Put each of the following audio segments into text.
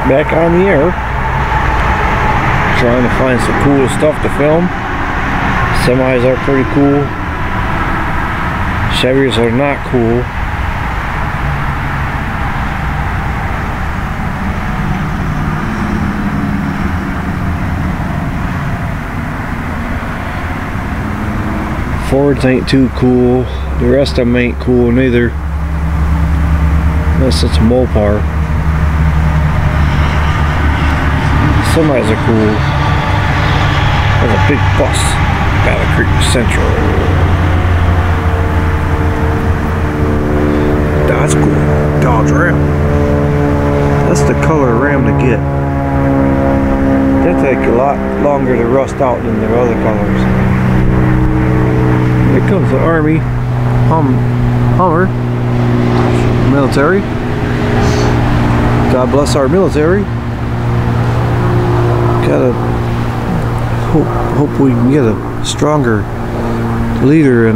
Back on the air. Trying to find some cool stuff to film. Semis are pretty cool. Chevys are not cool. Fords ain't too cool. The rest of them ain't cool neither. Unless it's a Mopar. Semis are cool. There's a big bus. Battle Creek Central. That's cool. Dodge Ram. That's the color Ram to get. They take a lot longer to rust out than the other colors. Here comes the Army Hummer military. God bless our military. Gotta hope we can get a stronger leader in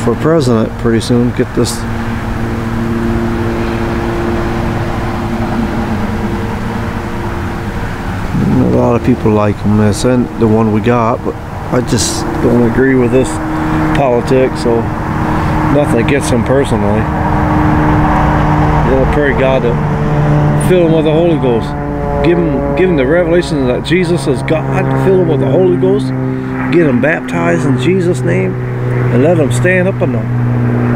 for president pretty soon. Get this. A lot of people like him. This ain't the one we got, but I just don't agree with this politics, so nothing against him personally. We'll pray God to fill him with the Holy Ghost. Give him the revelation that Jesus is God. Fill him with the Holy Ghost. Get him baptized in Jesus' name, and let him stand up in the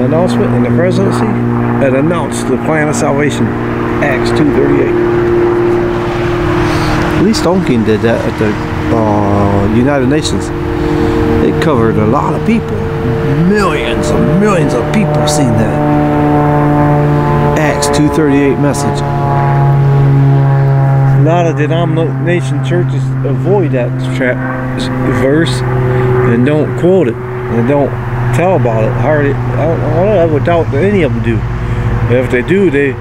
announcement in the presidency and announce the plan of salvation. Acts 2:38. At least Onkin did that at the United Nations. It covered a lot of people. Millions and millions of people seen that Acts 2:38 message. A lot of denomination churches avoid that verse and don't quote it and don't tell about it. Hardly, I would doubt that any of them do. If they do, the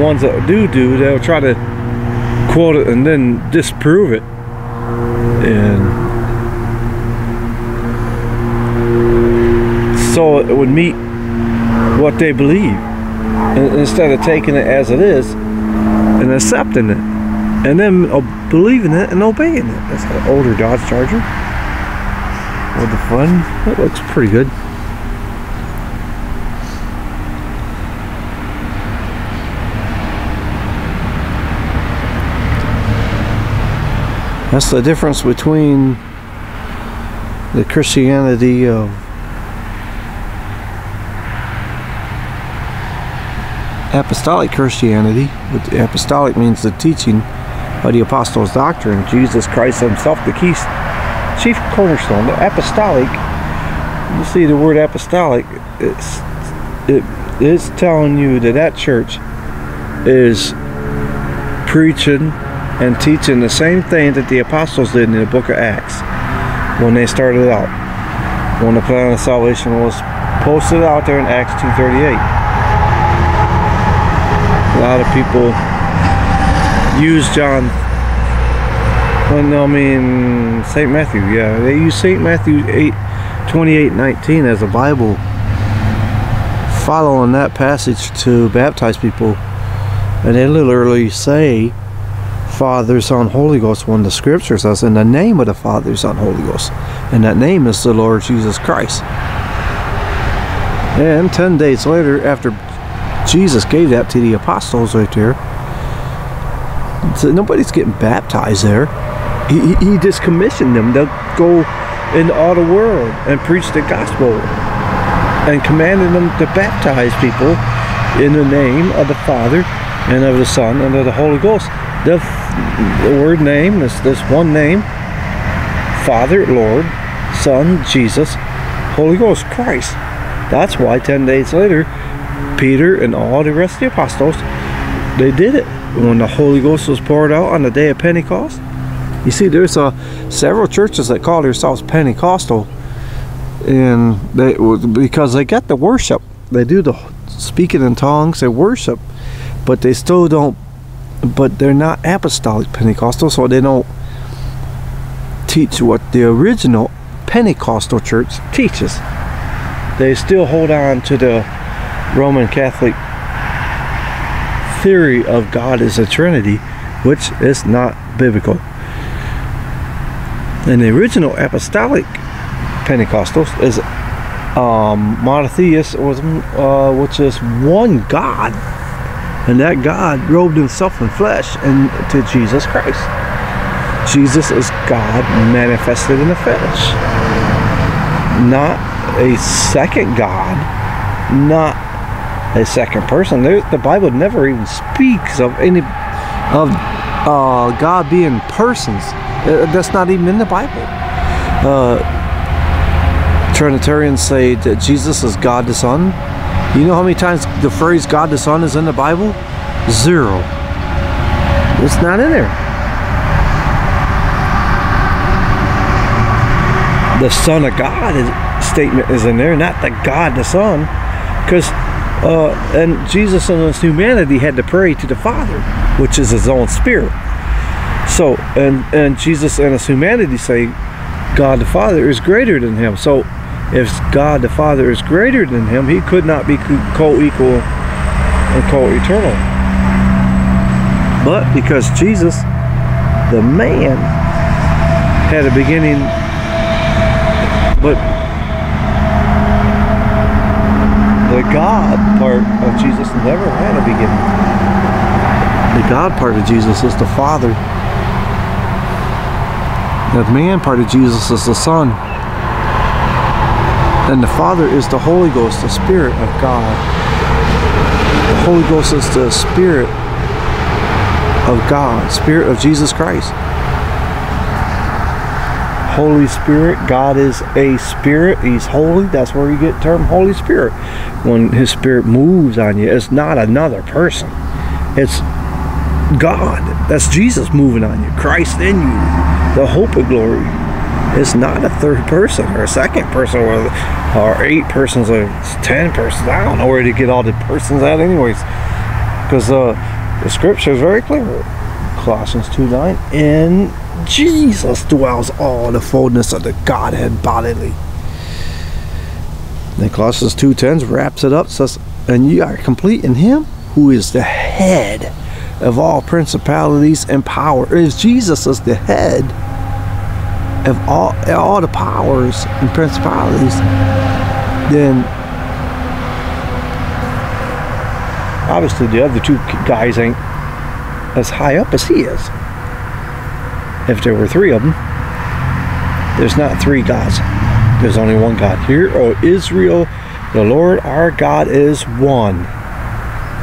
ones that do, they'll try to quote it and then disprove it. And so it would meet what they believe, instead of taking it as it is and accepting it, and then believing it and obeying it. That's an older Dodge Charger with the fun. That looks pretty good. That's the difference between the Christianity of apostolic Christianity. Apostolic means the teaching of the apostles' doctrine. Jesus Christ himself, the chief cornerstone. The apostolic, you see the word apostolic, it's telling you that church is preaching and teaching the same thing that the apostles did in the book of Acts when they started out, when the plan of salvation was posted out there in Acts 2:38. A lot of people use St. Matthew, yeah, they use St. Matthew 8:28-19 as a Bible, following that passage to baptize people, and they literally say Father, Son, Holy Ghost when the scripture says in the name of the Father, Son, Holy Ghost, and that name is the Lord Jesus Christ. And 10 days later, after Jesus gave that to the apostles right there, so nobody's getting baptized there. He just commissioned them to go into all the world and preach the gospel, and commanded them to baptize people in the name of the Father and of the Son and of the Holy Ghost. The word name is this one name: Father, Lord, Son, Jesus, Holy Ghost, Christ. That's why 10 days later, Peter and all the rest of the apostles, they did it when the Holy Ghost was poured out on the day of Pentecost. You see, there's several churches that call themselves Pentecostal, and because they get the worship, they do the speaking in tongues, they worship, but they still don't. But they're not apostolic Pentecostal, so they don't teach what the original Pentecostal church teaches. They still hold on to the Roman Catholic theory of God is a Trinity, which is not biblical. And the original apostolic Pentecostals is monotheism, which is one God, and that God robed himself in flesh into Jesus Christ. Jesus is God manifested in the flesh, not a second God, not a second person. The Bible never even speaks of any of God being persons. That's not even in the Bible. Trinitarians say that Jesus is God the Son. You know how many times the phrase God the Son is in the Bible? 0. It's not in there. The Son of God statement is in there, not the God the Son, because and Jesus in his humanity had to pray to the Father, which is his own spirit. So and Jesus in his humanity say God the Father is greater than him. So if God the Father is greater than him, he could not be co-equal and co-eternal. But because Jesus, the man, had a beginning, but the God part of Jesus never had a beginning. The God part of Jesus is the Father. The man part of Jesus is the Son. And the Father is the Holy Ghost, the Spirit of God. The Holy Ghost is the Spirit of God, Spirit of Jesus Christ. Holy Spirit, God is a spirit, he's holy. That's where you get the term Holy Spirit. When his spirit moves on you, it's not another person, it's God. That's Jesus moving on you, Christ in you, the hope of glory. It's not a third person or a second person or 8 persons or 10 persons. I don't know where to get all the persons at anyways, because the scripture is very clear. Colossians 2:9, in Jesus dwells all the fullness of the Godhead bodily. Then Colossians 2:10 wraps it up, says, and you are complete in him who is the head of all principalities and power. If Jesus is the head of all the powers and principalities, then obviously the other 2 guys ain't as high up as he is. If there were 3 of them, there's not 3 gods. There's only one God. Hear, O Israel, the Lord our God is one.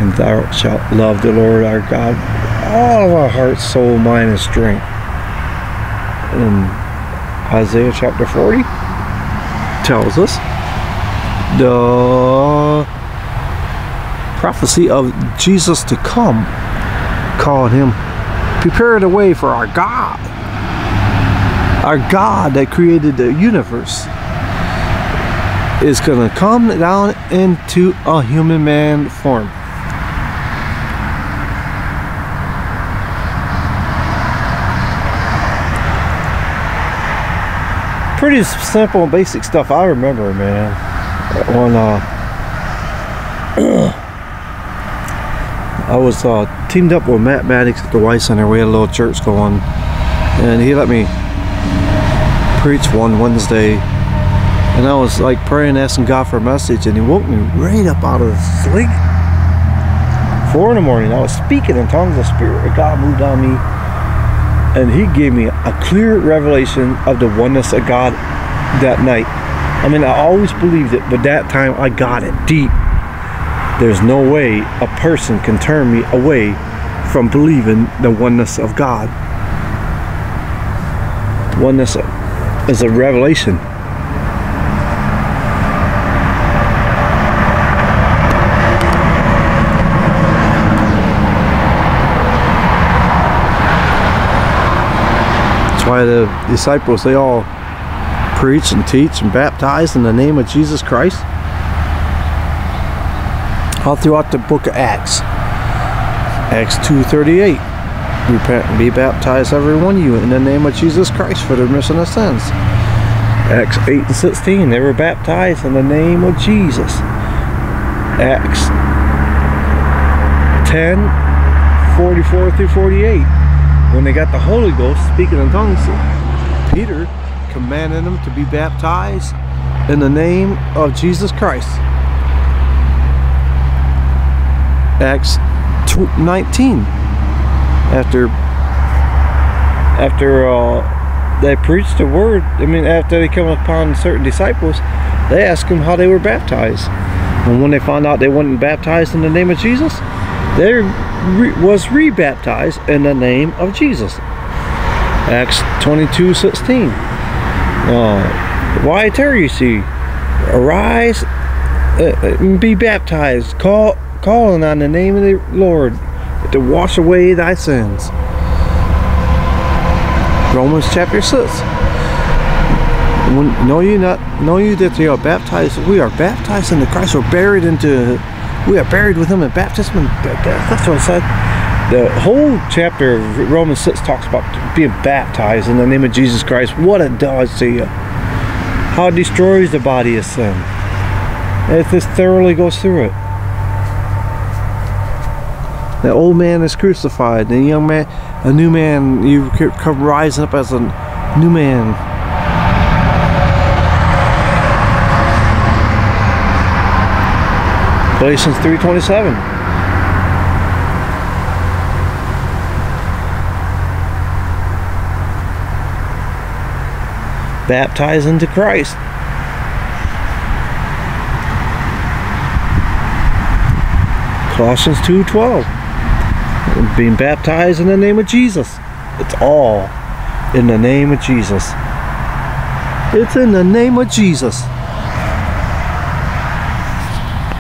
And thou shalt love the Lord our God all of our heart, soul, mind, and strength. And Isaiah chapter 40 tells us the prophecy of Jesus to come, calling him, prepare the way for our God. Our God that created the universe is going to come down into a human man form. Pretty simple and basic stuff. I remember, man, when I was teamed up with Matt Maddox at the White Center. We had a little church going, and he let me preach one Wednesday, and I was like praying, asking God for a message, and he woke me right up out of sleep. 4 in the morning, I was speaking in tongues. The Spirit of God moved on me, and he gave me a clear revelation of the oneness of God that night. I mean, I always believed it, but that time I got it deep. There's no way a person can turn me away from believing the oneness of God. Oneness is a revelation. That's why the disciples, they all preach and teach and baptize in the name of Jesus Christ. All throughout the book of Acts. Acts 2:38. Repent and be baptized, every one of you, in the name of Jesus Christ for the remission of sins. Acts 8:16. They were baptized in the name of Jesus. Acts 10:44 through 48. when they got the Holy Ghost, speaking in tongues, Peter commanded them to be baptized in the name of Jesus Christ. Acts 19. After they preached the word, after they come upon certain disciples, they asked them how they were baptized. And when they found out they weren't baptized in the name of Jesus, they was rebaptized in the name of Jesus. Acts 22:16. Why tarry ye? Arise and be baptized, calling on the name of the Lord, to wash away thy sins. Romans chapter 6. Know you that they are baptized? We are baptized into Christ. We are buried with him in baptism. That's what it said. The whole chapter of Romans 6 talks about being baptized in the name of Jesus Christ. What it does to you. How it destroys the body of sin. It just thoroughly goes through it. The old man is crucified. The young man, a new man, you come rising up as a new man. Galatians 3:27. Baptized into Christ. Colossians 2:12. Being baptized in the name of Jesus. It's all in the name of Jesus. It's in the name of Jesus.